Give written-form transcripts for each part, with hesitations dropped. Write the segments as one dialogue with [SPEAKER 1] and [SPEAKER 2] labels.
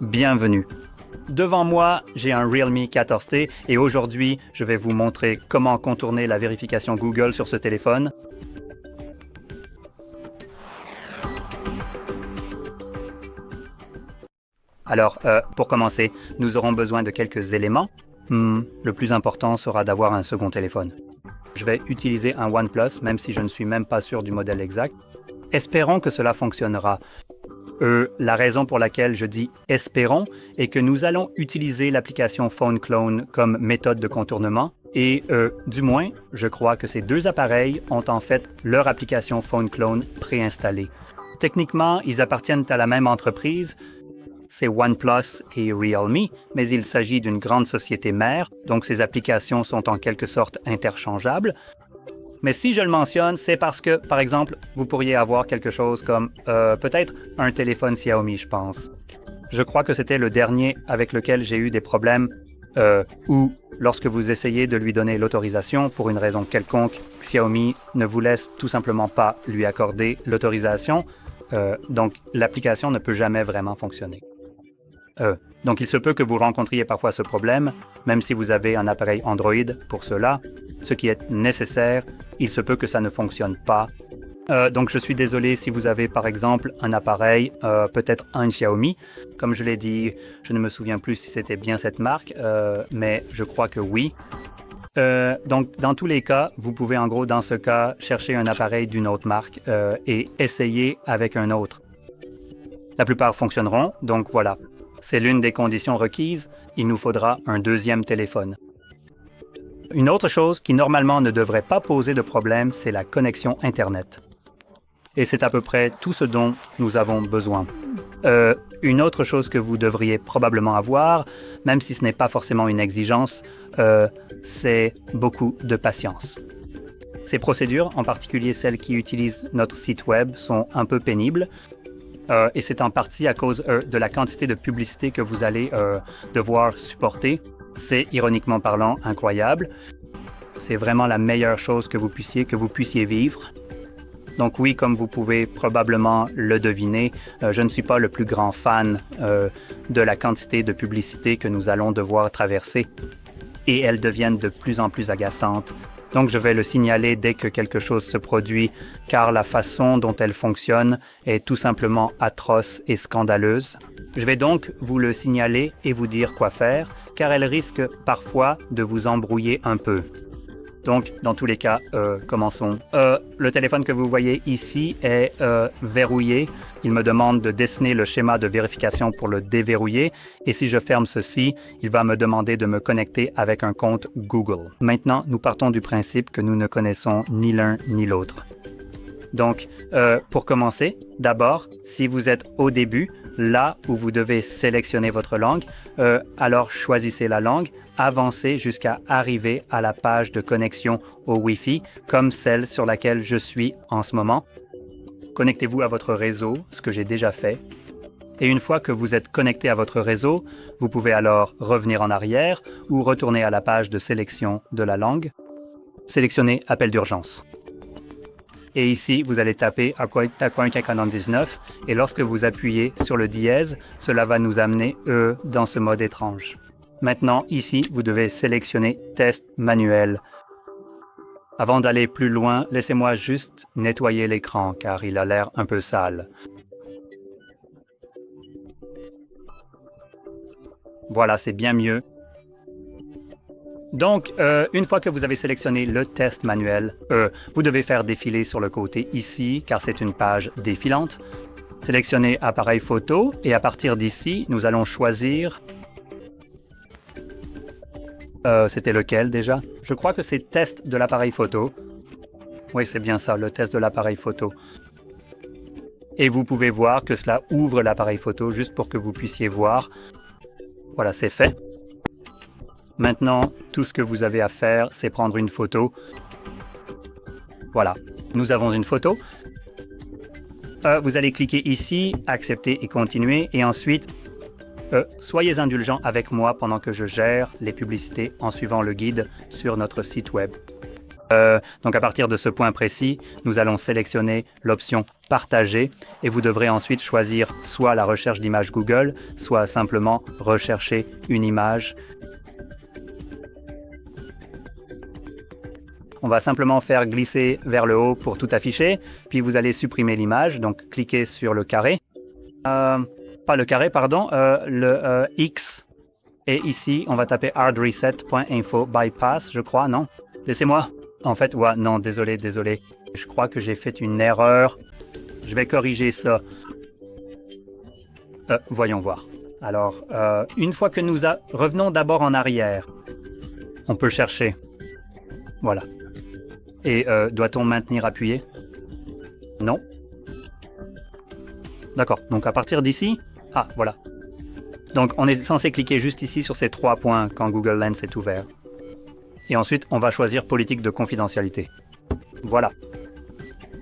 [SPEAKER 1] Bienvenue. Devant moi, j'ai un Realme 14T et aujourd'hui, je vais vous montrer comment contourner la vérification Google sur ce téléphone. Alors, pour commencer, nous aurons besoin de quelques éléments. Le plus important sera d'avoir un second téléphone. Je vais utiliser un OnePlus, même si je ne suis même pas sûr du modèle exact. Espérons que cela fonctionnera. La raison pour laquelle je dis « espérons » est que nous allons utiliser l'application Phone Clone comme méthode de contournement et du moins, je crois que ces deux appareils ont en fait leur application Phone Clone préinstallée. Techniquement, ils appartiennent à la même entreprise, c'est OnePlus et Realme, mais il s'agit d'une grande société mère, donc ces applications sont en quelque sorte interchangeables. Mais si je le mentionne, c'est parce que, par exemple, vous pourriez avoir quelque chose comme peut-être un téléphone Xiaomi, je pense. Je crois que c'était le dernier avec lequel j'ai eu des problèmes où, lorsque vous essayez de lui donner l'autorisation pour une raison quelconque, Xiaomi ne vous laisse tout simplement pas lui accorder l'autorisation, donc l'application ne peut jamais vraiment fonctionner. Donc il se peut que vous rencontriez parfois ce problème, même si vous avez un appareil Android pour cela, ce qui est nécessaire, il se peut que ça ne fonctionne pas. Donc je suis désolé si vous avez par exemple un appareil, peut-être un Xiaomi. Comme je l'ai dit, je ne me souviens plus si c'était bien cette marque, mais je crois que oui. Donc dans tous les cas, vous pouvez en gros dans ce cas chercher un appareil d'une autre marque et essayer avec un autre. La plupart fonctionneront, donc voilà. C'est l'une des conditions requises, il nous faudra un deuxième téléphone. Une autre chose qui normalement ne devrait pas poser de problème, c'est la connexion Internet. Et c'est à peu près tout ce dont nous avons besoin. Une autre chose que vous devriez probablement avoir, même si ce n'est pas forcément une exigence, c'est beaucoup de patience. Ces procédures, en particulier celles qui utilisent notre site web, sont un peu pénibles. Et c'est en partie à cause de la quantité de publicité que vous allez devoir supporter. C'est, ironiquement parlant, incroyable. C'est vraiment la meilleure chose que vous puissiez vivre. Donc oui, comme vous pouvez probablement le deviner, je ne suis pas le plus grand fan de la quantité de publicité que nous allons devoir traverser. Et elles deviennent de plus en plus agaçantes. Donc je vais le signaler dès que quelque chose se produit, car la façon dont elle fonctionne est tout simplement atroce et scandaleuse. Je vais donc vous le signaler et vous dire quoi faire, car elle risque parfois de vous embrouiller un peu. Donc, dans tous les cas, commençons. Le téléphone que vous voyez ici est verrouillé. Il me demande de dessiner le schéma de vérification pour le déverrouiller. Et si je ferme ceci, il va me demander de me connecter avec un compte Google. Maintenant, nous partons du principe que nous ne connaissons ni l'un ni l'autre. Donc, pour commencer, d'abord, si vous êtes au début, là où vous devez sélectionner votre langue, alors choisissez la langue, avancez jusqu'à arriver à la page de connexion au Wi-Fi, comme celle sur laquelle je suis en ce moment. Connectez-vous à votre réseau, ce que j'ai déjà fait. Et une fois que vous êtes connecté à votre réseau, vous pouvez alors revenir en arrière ou retourner à la page de sélection de la langue. Sélectionnez appel d'urgence. Et ici, vous allez taper A499 et lorsque vous appuyez sur le dièse, cela va nous amener dans ce mode étrange. Maintenant, ici, vous devez sélectionner Test manuel. Avant d'aller plus loin, laissez-moi juste nettoyer l'écran car il a l'air un peu sale. Voilà, c'est bien mieux. Donc, une fois que vous avez sélectionné le test manuel, vous devez faire défiler sur le côté ici, car c'est une page défilante. Sélectionnez appareil photo et à partir d'ici, nous allons choisir... c'était lequel déjà? Je crois que c'est test de l'appareil photo. Oui, c'est bien ça, le test de l'appareil photo. Et vous pouvez voir que cela ouvre l'appareil photo juste pour que vous puissiez voir. Voilà, c'est fait. Maintenant, tout ce que vous avez à faire, c'est prendre une photo. Voilà, nous avons une photo. Vous allez cliquer ici, accepter et continuer. Et ensuite, soyez indulgents avec moi pendant que je gère les publicités en suivant le guide sur notre site web. Donc à partir de ce point précis, nous allons sélectionner l'option Partager et vous devrez ensuite choisir soit la recherche d'images Google, soit simplement rechercher une image. On va simplement faire glisser vers le haut pour tout afficher, puis vous allez supprimer l'image, donc cliquez sur le carré. Pas le carré, pardon, le X. Et ici, on va taper hardreset.info bypass, je crois, non? Laissez-moi. En fait, ouais, non, désolé. Je crois que j'ai fait une erreur. Je vais corriger ça. Voyons voir. Alors, une fois que revenons d'abord en arrière. On peut chercher. Voilà. Et doit-on maintenir appuyé? Non. D'accord, donc à partir d'ici... Ah, voilà. Donc on est censé cliquer juste ici sur ces 3 points quand Google Lens est ouvert. Et ensuite, on va choisir politique de confidentialité. Voilà.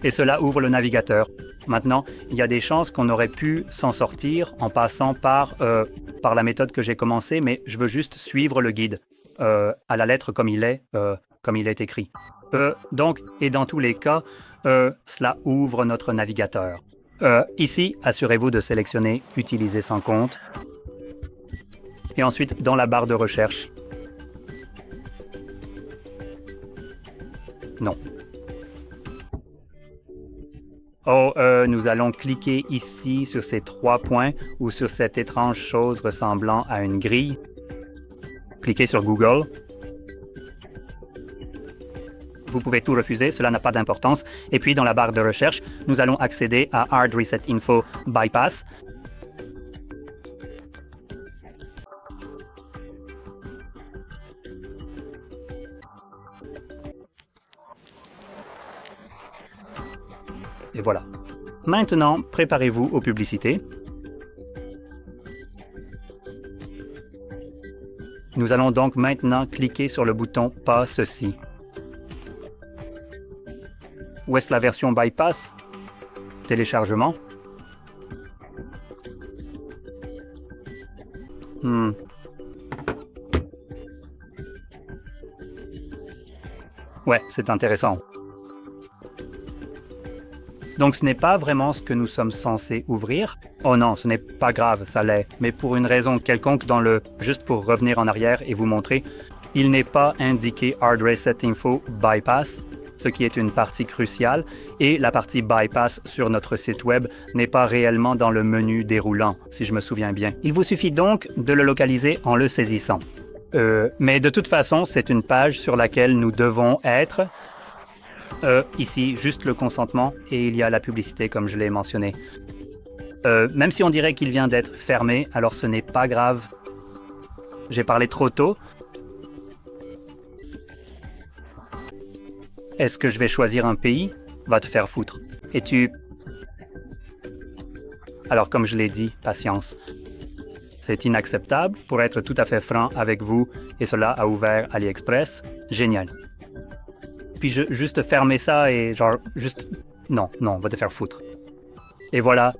[SPEAKER 1] Et cela ouvre le navigateur. Maintenant, il y a des chances qu'on aurait pu s'en sortir en passant par la méthode que j'ai commencée, mais je veux juste suivre le guide à la lettre comme il est écrit. Donc, et dans tous les cas, cela ouvre notre navigateur. Ici, assurez-vous de sélectionner « Utiliser sans compte » et ensuite dans la barre de recherche. Non. Nous allons cliquer ici sur ces 3 points ou sur cette étrange chose ressemblant à une grille. Cliquez sur Google. Vous pouvez tout refuser, cela n'a pas d'importance. Et puis, dans la barre de recherche, nous allons accéder à Hard Reset Info Bypass. Et voilà. Maintenant, préparez-vous aux publicités. Nous allons donc maintenant cliquer sur le bouton « Pas ceci ». Où est-ce la version bypass? Téléchargement. Ouais, c'est intéressant. Donc ce n'est pas vraiment ce que nous sommes censés ouvrir. Oh non, ce n'est pas grave, ça l'est. Mais pour une raison quelconque juste pour revenir en arrière et vous montrer, il n'est pas indiqué Hard Reset Info Bypass, ce qui est une partie cruciale, et la partie bypass sur notre site web n'est pas réellement dans le menu déroulant, si je me souviens bien. Il vous suffit donc de le localiser en le saisissant. Mais de toute façon, c'est une page sur laquelle nous devons être. Ici, juste le consentement, et il y a la publicité comme je l'ai mentionné. Même si on dirait qu'il vient d'être fermé, alors ce n'est pas grave. J'ai parlé trop tôt. Est-ce que je vais choisir un pays? Va te faire foutre. Et tu... Alors, comme je l'ai dit, patience. C'est inacceptable, pour être tout à fait franc avec vous, et cela a ouvert AliExpress. Génial. Puis juste fermer ça et juste... Non, va te faire foutre. Et voilà,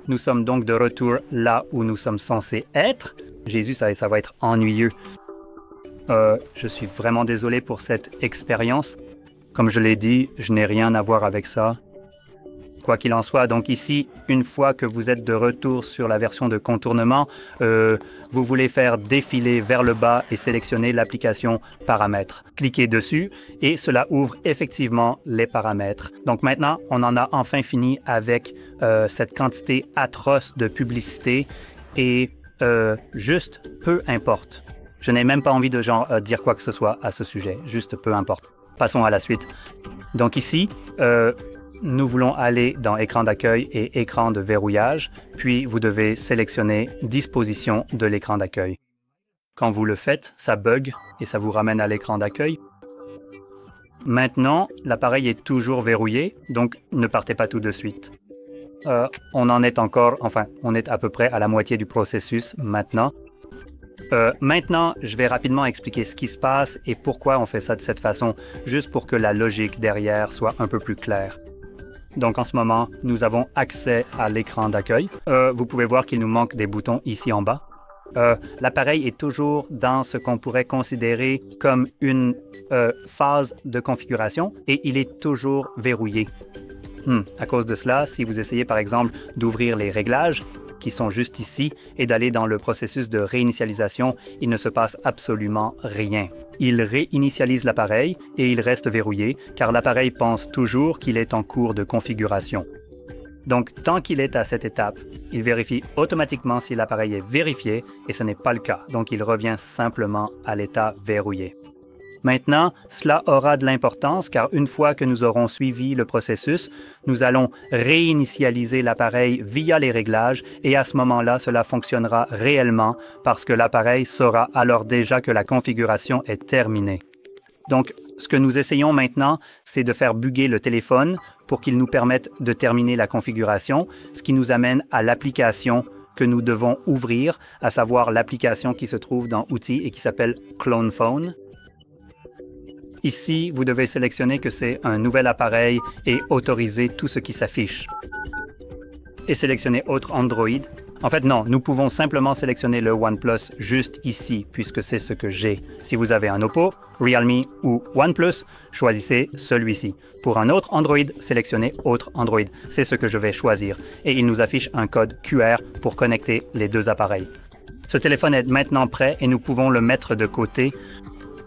[SPEAKER 1] nous sommes donc de retour là où nous sommes censés être. Jésus, ça va être ennuyeux. Je suis vraiment désolé pour cette expérience. Comme je l'ai dit, je n'ai rien à voir avec ça. Quoi qu'il en soit, donc ici, une fois que vous êtes de retour sur la version de contournement, vous voulez faire défiler vers le bas et sélectionner l'application Paramètres. Cliquez dessus et cela ouvre effectivement les paramètres. Donc maintenant, on en a enfin fini avec cette quantité atroce de publicité et juste peu importe. Je n'ai même pas envie de dire quoi que ce soit à ce sujet, juste peu importe. Passons à la suite. Donc ici, nous voulons aller dans écran d'accueil et écran de verrouillage, puis vous devez sélectionner disposition de l'écran d'accueil. Quand vous le faites, ça bug et ça vous ramène à l'écran d'accueil. Maintenant, l'appareil est toujours verrouillé, donc ne partez pas tout de suite. On en est on est à peu près à la moitié du processus maintenant. Maintenant, je vais rapidement expliquer ce qui se passe et pourquoi on fait ça de cette façon, juste pour que la logique derrière soit un peu plus claire. Donc en ce moment, nous avons accès à l'écran d'accueil. Vous pouvez voir qu'il nous manque des boutons ici en bas. l'appareil est toujours dans ce qu'on pourrait considérer comme une phase de configuration et il est toujours verrouillé. À cause de cela, si vous essayez par exemple d'ouvrir les réglages, qui sont juste ici, et d'aller dans le processus de réinitialisation, il ne se passe absolument rien. Il réinitialise l'appareil et il reste verrouillé, car l'appareil pense toujours qu'il est en cours de configuration. Donc, tant qu'il est à cette étape, il vérifie automatiquement si l'appareil est vérifié, et ce n'est pas le cas, donc il revient simplement à l'état verrouillé. Maintenant, cela aura de l'importance car une fois que nous aurons suivi le processus, nous allons réinitialiser l'appareil via les réglages et à ce moment-là, cela fonctionnera réellement parce que l'appareil saura alors déjà que la configuration est terminée. Donc, ce que nous essayons maintenant, c'est de faire bugger le téléphone pour qu'il nous permette de terminer la configuration, ce qui nous amène à l'application que nous devons ouvrir, à savoir l'application qui se trouve dans Outils et qui s'appelle Clone Phone. Ici, vous devez sélectionner que c'est un nouvel appareil et autoriser tout ce qui s'affiche. Et sélectionner Autre Android. En fait, non, nous pouvons simplement sélectionner le OnePlus juste ici, puisque c'est ce que j'ai. Si vous avez un Oppo, Realme ou OnePlus, choisissez celui-ci. Pour un autre Android, sélectionnez Autre Android. C'est ce que je vais choisir. Et il nous affiche un code QR pour connecter les deux appareils. Ce téléphone est maintenant prêt et nous pouvons le mettre de côté.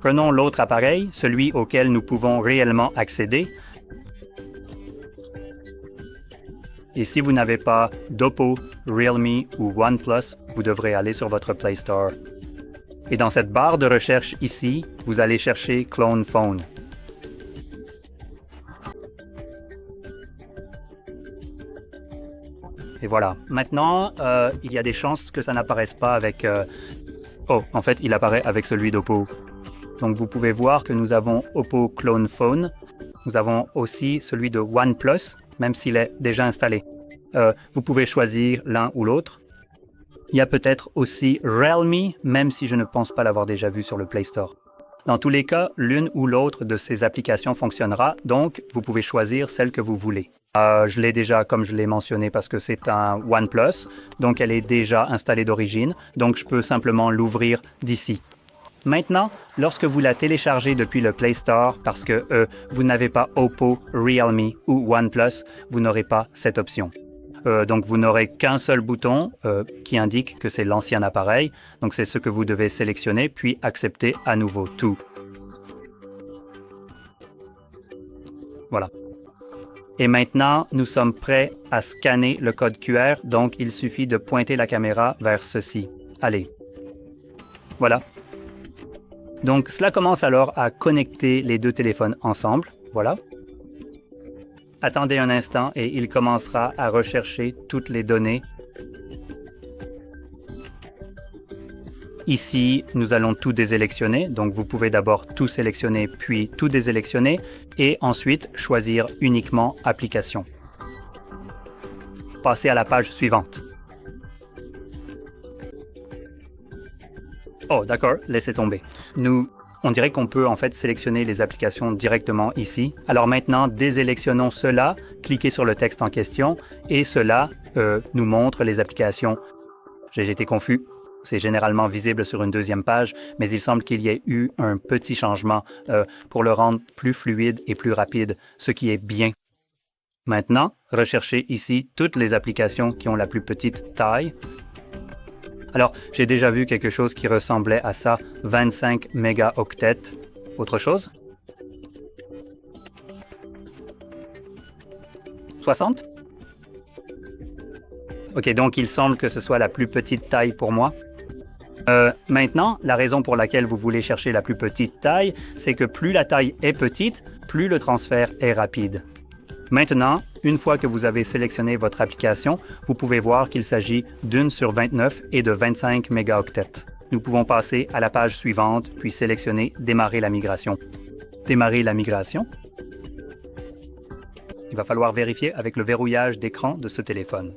[SPEAKER 1] Prenons l'autre appareil, celui auquel nous pouvons réellement accéder. Et si vous n'avez pas d'Oppo, Realme ou OnePlus, vous devrez aller sur votre Play Store. Et dans cette barre de recherche ici, vous allez chercher Clone Phone. Et voilà. Maintenant, il y a des chances que ça n'apparaisse pas avec... Oh, en fait, il apparaît avec celui d'Oppo. Donc vous pouvez voir que nous avons Oppo Clone Phone. Nous avons aussi celui de OnePlus, même s'il est déjà installé. Vous pouvez choisir l'un ou l'autre. Il y a peut-être aussi Realme, même si je ne pense pas l'avoir déjà vu sur le Play Store. Dans tous les cas, l'une ou l'autre de ces applications fonctionnera, donc vous pouvez choisir celle que vous voulez. Je l'ai déjà, comme je l'ai mentionné, parce que c'est un OnePlus, donc elle est déjà installée d'origine, donc je peux simplement l'ouvrir d'ici. Maintenant, lorsque vous la téléchargez depuis le Play Store parce que vous n'avez pas Oppo, Realme ou OnePlus, vous n'aurez pas cette option. Donc vous n'aurez qu'un seul bouton qui indique que c'est l'ancien appareil. Donc c'est ce que vous devez sélectionner puis accepter à nouveau tout. Voilà. Et maintenant, nous sommes prêts à scanner le code QR, donc il suffit de pointer la caméra vers ceci. Allez. Voilà. Donc, cela commence alors à connecter les deux téléphones ensemble. Voilà. Attendez un instant et il commencera à rechercher toutes les données. Ici, nous allons tout désélectionner. Donc, vous pouvez d'abord tout sélectionner, puis tout désélectionner et ensuite choisir uniquement Application. Passez à la page suivante. Oh, d'accord, laissez tomber. On dirait qu'on peut en fait sélectionner les applications directement ici. Alors maintenant, désélectionnons cela, cliquez sur le texte en question et cela nous montre les applications. J'ai été confus. C'est généralement visible sur une deuxième page, mais il semble qu'il y ait eu un petit changement pour le rendre plus fluide et plus rapide, ce qui est bien. Maintenant, recherchez ici toutes les applications qui ont la plus petite taille. Alors, j'ai déjà vu quelque chose qui ressemblait à ça, 25 mégaoctets. Autre chose? 60? Ok, donc il semble que ce soit la plus petite taille pour moi. Maintenant, la raison pour laquelle vous voulez chercher la plus petite taille, c'est que plus la taille est petite, plus le transfert est rapide. Maintenant, une fois que vous avez sélectionné votre application, vous pouvez voir qu'il s'agit d'une sur 29 et de 25 mégaoctets. Nous pouvons passer à la page suivante, puis sélectionner « Démarrer la migration ». Démarrer la migration. Il va falloir vérifier avec le verrouillage d'écran de ce téléphone.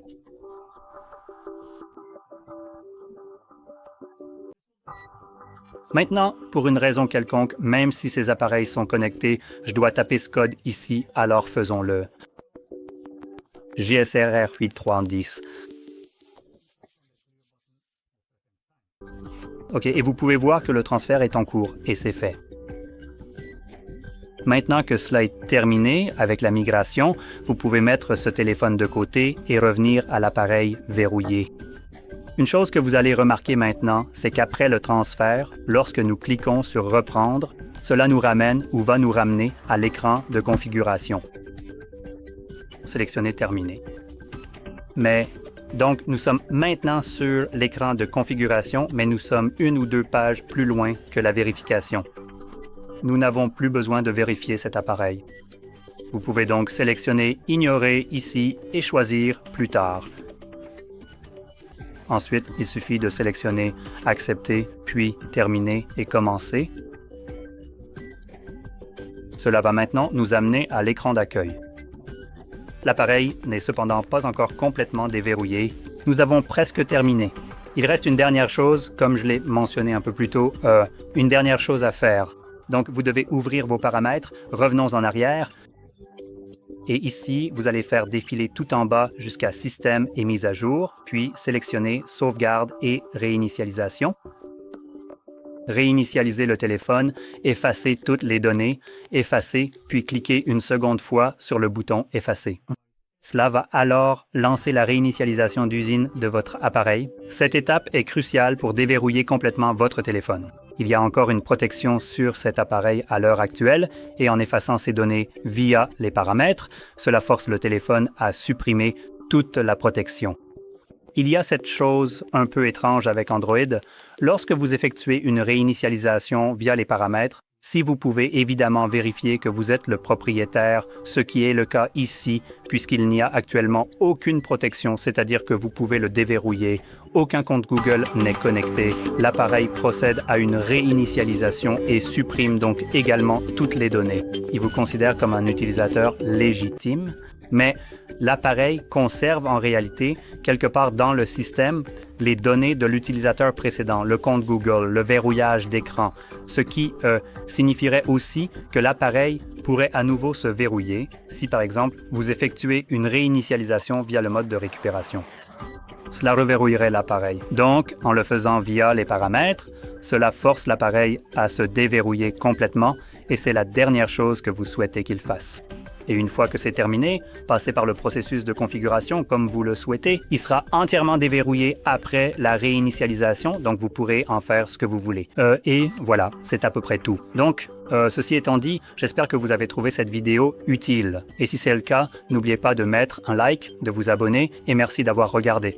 [SPEAKER 1] Maintenant, pour une raison quelconque, même si ces appareils sont connectés, je dois taper ce code ici, alors faisons-le. GSRR 8310. OK, et vous pouvez voir que le transfert est en cours, et c'est fait. Maintenant que cela est terminé avec la migration, vous pouvez mettre ce téléphone de côté et revenir à l'appareil verrouillé. Une chose que vous allez remarquer maintenant, c'est qu'après le transfert, lorsque nous cliquons sur « Reprendre », cela nous ramène ou va nous ramener à l'écran de configuration. Sélectionnez « Terminer ». Mais donc, nous sommes maintenant sur l'écran de configuration, mais nous sommes une ou deux pages plus loin que la vérification. Nous n'avons plus besoin de vérifier cet appareil. Vous pouvez donc sélectionner « Ignorer » ici et choisir « Plus tard ». Ensuite, il suffit de sélectionner « Accepter », puis « Terminer » et « Commencer ». Cela va maintenant nous amener à l'écran d'accueil. L'appareil n'est cependant pas encore complètement déverrouillé. Nous avons presque terminé. Il reste une dernière chose, comme je l'ai mentionné un peu plus tôt, une dernière chose à faire. Donc, vous devez ouvrir vos paramètres. Revenons en arrière. Et ici, vous allez faire défiler tout en bas jusqu'à Système et mise à jour, puis sélectionner Sauvegarde et Réinitialisation. Réinitialiser le téléphone, effacer toutes les données, effacer, puis cliquer une seconde fois sur le bouton Effacer. Cela va alors lancer la réinitialisation d'usine de votre appareil. Cette étape est cruciale pour déverrouiller complètement votre téléphone. Il y a encore une protection sur cet appareil à l'heure actuelle et en effaçant ces données via les paramètres, cela force le téléphone à supprimer toute la protection. Il y a cette chose un peu étrange avec Android. Lorsque vous effectuez une réinitialisation via les paramètres, si vous pouvez évidemment vérifier que vous êtes le propriétaire, ce qui est le cas ici, puisqu'il n'y a actuellement aucune protection, c'est-à-dire que vous pouvez le déverrouiller, aucun compte Google n'est connecté, l'appareil procède à une réinitialisation et supprime donc également toutes les données. Il vous considère comme un utilisateur légitime, mais l'appareil conserve en réalité, quelque part dans le système, les données de l'utilisateur précédent, le compte Google, le verrouillage d'écran, ce qui signifierait aussi que l'appareil pourrait à nouveau se verrouiller si, par exemple, vous effectuez une réinitialisation via le mode de récupération. Cela reverrouillerait l'appareil. Donc, en le faisant via les paramètres, cela force l'appareil à se déverrouiller complètement et c'est la dernière chose que vous souhaitez qu'il fasse. Et une fois que c'est terminé, passez par le processus de configuration comme vous le souhaitez. Il sera entièrement déverrouillé après la réinitialisation, donc vous pourrez en faire ce que vous voulez. Et voilà, c'est à peu près tout. Donc, ceci étant dit, j'espère que vous avez trouvé cette vidéo utile. Et si c'est le cas, n'oubliez pas de mettre un like, de vous abonner et merci d'avoir regardé.